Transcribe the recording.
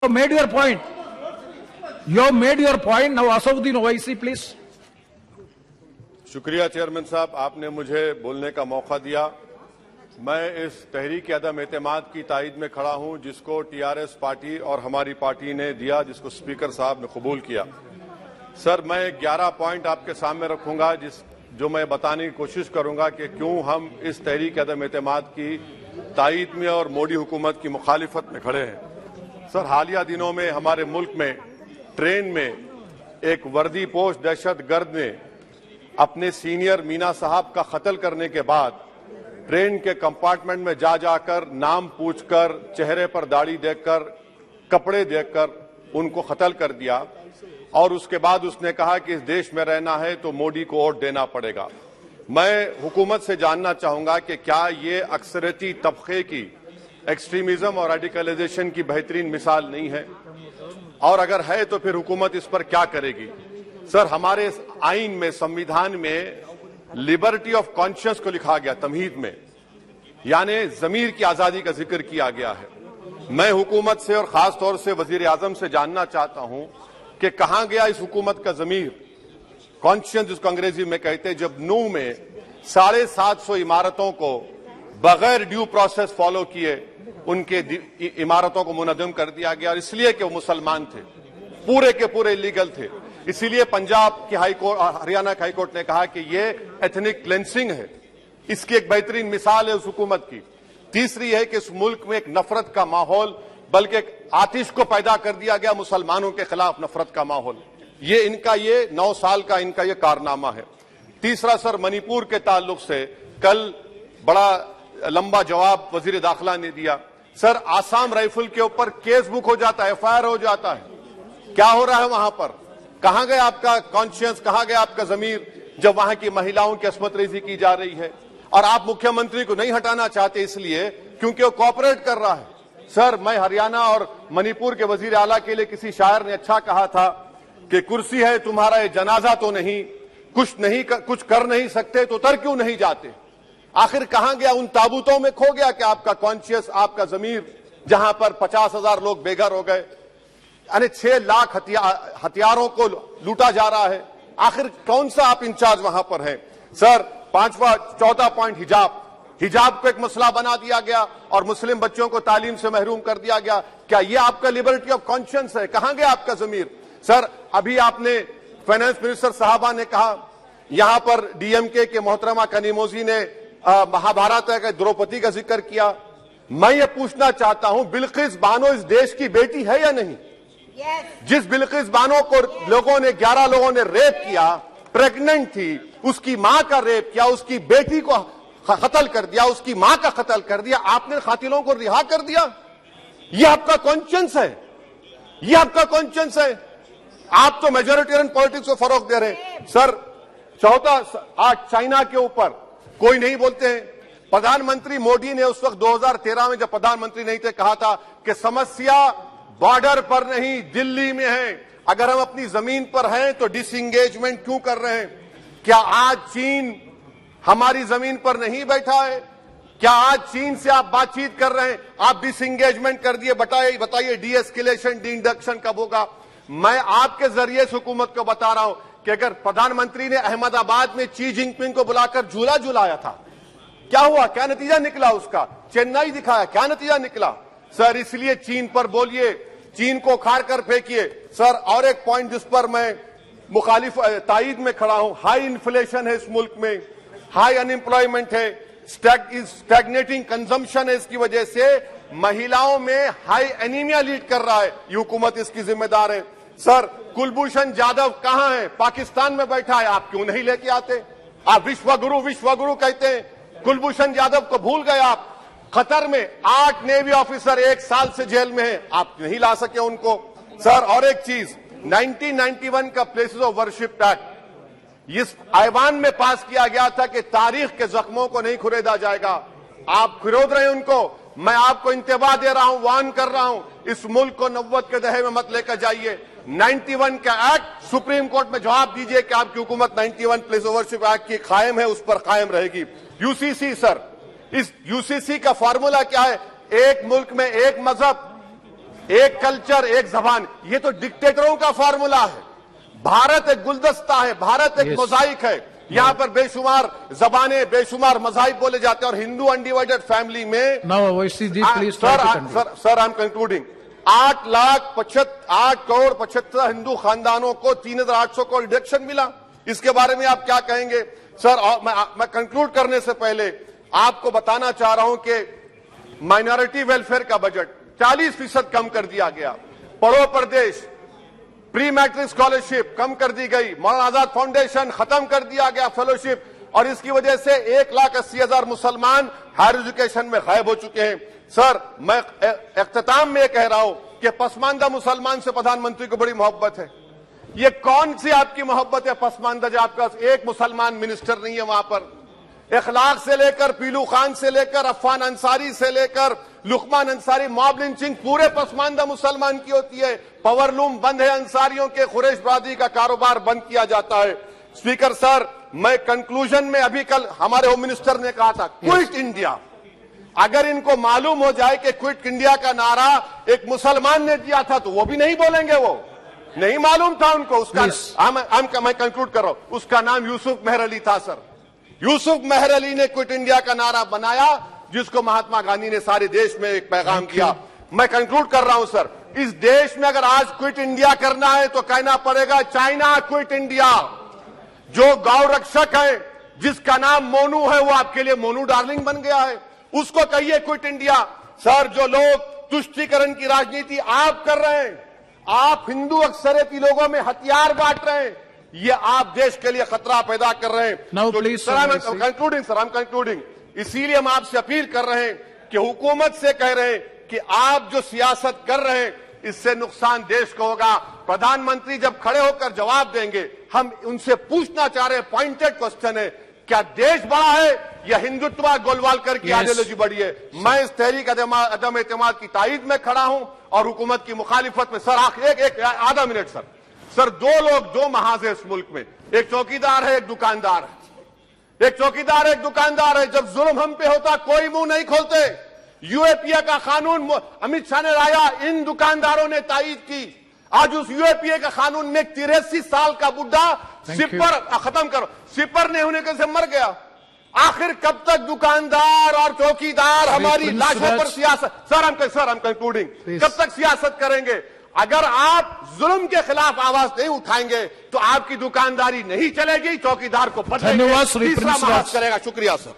made your point. You have made your point. Now, Asauddin Owaisi, please. शुक्रिया chairman साहब, आपने मुझे बोलने का मौका दिया। मैं इस तहरीक अदम एतमाद की तायद में खड़ा हूं जिसको टीआरएस पार्टी और हमारी पार्टी ने दिया, जिसको स्पीकर साहब ने कबूल किया। सर, मैं 11 पॉइंट आपके सामने रखूंगा जो मैं बताने की कोशिश करूंगा कि क्यों हम इस तहरीक अदम एतमाद की तायद में और मोदी हुकूमत की मुखालिफत में खड़े हैं। सर, हालिया दिनों में हमारे मुल्क में ट्रेन में एक वर्दीपोश दहशतगर्द ने अपने सीनियर मीना साहब का कत्ल करने के बाद ट्रेन के कंपार्टमेंट में जाकर नाम पूछकर, चेहरे पर दाढ़ी देखकर, कपड़े देखकर उनको कत्ल कर दिया और उसके बाद उसने कहा कि इस देश में रहना है तो मोदी को वोट देना पड़ेगा। मैं हुकूमत से जानना चाहूंगा कि क्या ये अक्सरियती तबके की एक्सट्रीमिज्म और रेडिकलाइजेशन की बेहतरीन मिसाल नहीं है, और अगर है तो फिर हुकूमत इस पर क्या करेगी। सर, हमारे आइन में, संविधान में लिबर्टी ऑफ कॉन्शियस को लिखा गया तमहीद में, यानी जमीर की आजादी का जिक्र किया गया है। मैं हुकूमत से और खास तौर से वजीर आजम से जानना चाहता हूं कि कहां गया इस हुकूमत का जमीर, कॉन्शियस जिसको अंग्रेजी में कहते हैं, जब नूह में 750 इमारतों को बगैर ड्यू प्रोसेस फॉलो किए उनके इमारतों को मुनज़्ज़म कर दिया गया, और इसलिए कि वो मुसलमान थे, पूरे के पूरे इलीगल थे। इसीलिए पंजाब की हाईकोर्ट, हरियाणा की हाईकोर्ट ने कहा कि ये एथनिक क्लेंसिंग है। इसकी एक बेहतरीन मिसाल है उस हुकूमत की। तीसरी है कि इस मुल्क में एक नफरत का माहौल, बल्कि एक आतिश को पैदा कर दिया गया, मुसलमानों के खिलाफ नफरत का माहौल। ये 9 साल का इनका ये कारनामा है। तीसरा सर, मणिपुर के ताल्लुक से कल बड़ा लंबा जवाब वजीर दाखिला ने दिया। सर, आसाम राइफल के ऊपर केस बुक हो जाता है, एफआईआर हो जाता है। क्या हो रहा है वहां पर? कहां गया आपका कॉन्शियस, कहां गया आपका जमीर, जब वहां की महिलाओं की अस्मत रेजी की जा रही है? और आप मुख्यमंत्री को नहीं हटाना चाहते इसलिए क्योंकि वो कोऑपरेट कर रहा है। सर, मैं हरियाणा और मणिपुर के वजीर आला के लिए, किसी शायर ने अच्छा कहा था कि कुर्सी है तुम्हारा ये जनाजा तो नहीं, कुछ कर नहीं सकते तो उतर क्यों नहीं जाते। आखिर कहां गया? उन ताबूतों में खो गया कि आपका कॉन्शियस, आपका जमीर, जहां पर 50,000 लोग बेघर हो गए, यानी 6 लाख हथियारों को लूटा जा रहा है। आखिर कौन सा आप इंचार्ज वहां पर हैं? सर, 14वां पॉइंट, हिजाब को एक मसला बना दिया गया और मुस्लिम बच्चों को तालीम से महरूम कर दिया गया। क्या यह आपका लिबर्टी ऑफ कॉन्शियस है? कहां गया आपका जमीर? सर, अभी आपने फाइनेंस मिनिस्टर साहबा ने कहा, यहां पर डीएमके के मोहतरमा कनीमोजी ने महाभारत के द्रौपदी का जिक्र किया। मैं ये पूछना चाहता हूं, बिल्किस बानो इस देश की बेटी है या नहीं? जिस बिल्किस बानो को 11 लोगों ने रेप किया, प्रेग्नेंट थी, उसकी मां का रेप किया, उसकी बेटी को कत्ल कर दिया, उसकी मां का कत्ल कर दिया, आपने कातिलों को रिहा कर दिया। ये आपका कॉन्शियस है? ये आपका कॉन्शियस है? आप तो मेजोरिटेरियन पॉलिटिक्स को फरोग दे रहे हैं। सर, चौथा, आज चाइना के ऊपर कोई नहीं बोलते हैं। प्रधानमंत्री मोदी ने उस वक्त 2013 में, जब प्रधानमंत्री नहीं थे, कहा था कि समस्या बॉर्डर पर नहीं, दिल्ली में है। अगर हम अपनी जमीन पर हैं तो डिसएंगेजमेंट क्यों कर रहे हैं? क्या आज चीन हमारी जमीन पर नहीं बैठा है? क्या आज चीन से आप बातचीत कर रहे हैं? आप डिसएंगेजमेंट कर दिए। बताइए डी एस्केलेशन, डी इंडक्शन कब होगा? मैं आपके जरिए से हुकूमत को बता रहा हूं कि अगर प्रधानमंत्री ने अहमदाबाद में शी जिनपिंग को बुलाकर झूला झुलाया था, क्या हुआ? क्या नतीजा निकला उसका? चेन्नई दिखाया, क्या नतीजा निकला? सर, इसलिए चीन पर बोलिए, चीन को उखाड़ कर फेंकिए। सर, और एक पॉइंट जिस पर मैं मुखालिफ तायद में खड़ा हूं, हाई इन्फ्लेशन है इस मुल्क में, हाई अनएम्प्लॉयमेंट है, स्टैग्नेटिंग कंजम्पशन है। इसकी वजह से महिलाओं में हाई एनीमिया लीड कर रहा है। ये हुकूमत इसकी जिम्मेदार है। सर, कुलभूषण जाधव कहां है? पाकिस्तान में बैठा है, आप क्यों नहीं लेके आते? आप विश्वगुरु कहते हैं, कुलभूषण जाधव को भूल गए आप। कतर में 8 नेवी ऑफिसर 1 साल से जेल में हैं, आप नहीं ला सके उनको। सर, और एक चीज, 1991 का प्लेसेस ऑफ वर्शिप एक्ट इस ऐवान में पास किया गया था कि तारीख के जख्मों को नहीं खुरेदा जाएगा। आप खुरोद रहे हैं उनको। मैं आपको इंतबाह दे रहा हूं, वार्न कर रहा हूं, इस मुल्क को 90 के दहे में मत लेकर जाइए। 91 का एक्ट, सुप्रीम कोर्ट में जवाब दीजिए कि आपकी हुकूमत 91 प्लेस ऑफ वर्शिप एक्ट की कायम है, उस पर कायम रहेगी। यूसीसी, सर, इस यूसीसी का फॉर्मूला क्या है? एक मुल्क में एक मजहब, एक कल्चर, एक जबान, ये तो डिक्टेटरों का फॉर्मूला है। भारत एक गुलदस्ता है, भारत एक मोजाइक है। यहाँ पर बेशुमार जबानें, बेशुमार मज़ाहिब बोले जाते हैं और हिंदू अनडिवाइडेड फैमिली में sir I am concluding 8 crore 75 Hindu खानदानों को 3,800 करोड़ डिडक्शन मिला। इसके बारे में आप क्या कहेंगे सर? और मैं कंक्लूड करने से पहले आपको बताना चाह रहा हूं कि माइनॉरिटी वेलफेयर का बजट 40% कम कर दिया गया। पढ़ो प्रदेश, प्री मैट्रिक स्कॉलरशिप कम कर दी गई, मौलाना आजाद फाउंडेशन खत्म कर दिया गया फेलोशिप, और इसकी वजह से 1,80,000 मुसलमान हायर एजुकेशन में गायब हो चुके हैं। सर, मैं इख्तिताम में कह रहा हूं कि पसमानदा मुसलमान से प्रधानमंत्री को बड़ी मोहब्बत है। ये कौन सी आपकी मोहब्बत है पसमानदा, जो आपका एक मुसलमान मिनिस्टर नहीं है वहां पर? इखलाक से लेकर पीलू खान से लेकर अफान अंसारी से लेकर लुकमान अंसारी, मॉब लिंचिंग पूरे पसमानदा मुसलमान की होती है। पावरलूम बंद है, अंसारियों के खुरेश बरादरी का कारोबार बंद किया जाता है। स्पीकर सर, मैं कंक्लूजन में अभी कल हमारे होम मिनिस्टर ने कहा था क्विट इंडिया। अगर इनको मालूम हो जाए कि क्विट इंडिया का नारा एक मुसलमान ने दिया था तो वो भी नहीं बोलेंगे, वो नहीं मालूम था उनको। उसका मैं कंक्लूड कर रहा हूं, उसका नाम यूसुफ मेहर अली था सर। यूसुफ मेहर अली ने क्विट इंडिया का नारा बनाया, जिसको महात्मा गांधी ने सारे देश में एक पैगाम किया। मैं कंक्लूड कर रहा हूं सर, इस देश में अगर आज क्विट इंडिया करना है तो कहना पड़ेगा चाइना क्विट इंडिया। जो गौ रक्षक है जिसका नाम मोनू है, वो आपके लिए मोनू डार्लिंग बन गया है, उसको कहिए क्विट इंडिया। सर, जो लोग तुष्टीकरण की राजनीति आप कर रहे हैं, आप हिंदू अक्सरियती लोगों में हथियार बांट रहे हैं, ये आप देश के लिए खतरा पैदा कर रहे हैं। Sir, I am concluding. इसीलिए हम आपसे अपील कर रहे हैं कि हुकूमत से कह रहे हैं कि आप जो सियासत कर रहे हैं इससे नुकसान देश को होगा। प्रधानमंत्री जब खड़े होकर जवाब देंगे, हम उनसे पूछना चाह रहे हैं, पॉइंटेड क्वेश्चन है, क्या देश बड़ा है या हिंदुत्व गोलवालकर की आइडियोलॉजी बड़ी है? मैं इस तहरीक अदम एतमाद की तायद में खड़ा हूं और हुकूमत की मुखालिफत में। सर, एक आधा मिनट सर, दो लोग, दो महाज है इस मुल्क में, एक चौकीदार है, एक दुकानदार है। एक चौकीदार है, एक दुकानदार है। जब जुल्म हम पे होता कोई मुंह नहीं खोलते। यूएपीए का कानून अमित शाह ने लाया, इन दुकानदारों ने तायद की। आज उस यूएपीए का कानून में 83 साल का बुढ़ा सिपर खत्म करो, सिपर नहीं होने से मर गया। आखिर कब तक दुकानदार और चौकीदार हमारी लाशों पर सियासत? सर, हम कंक्लूडिंग, कब तक सियासत करेंगे? अगर आप जुल्म के खिलाफ आवाज नहीं उठाएंगे तो आपकी दुकानदारी नहीं चलेगी, चौकीदार को बदलेंगे, तीसरा महाज करेगा। शुक्रिया सर।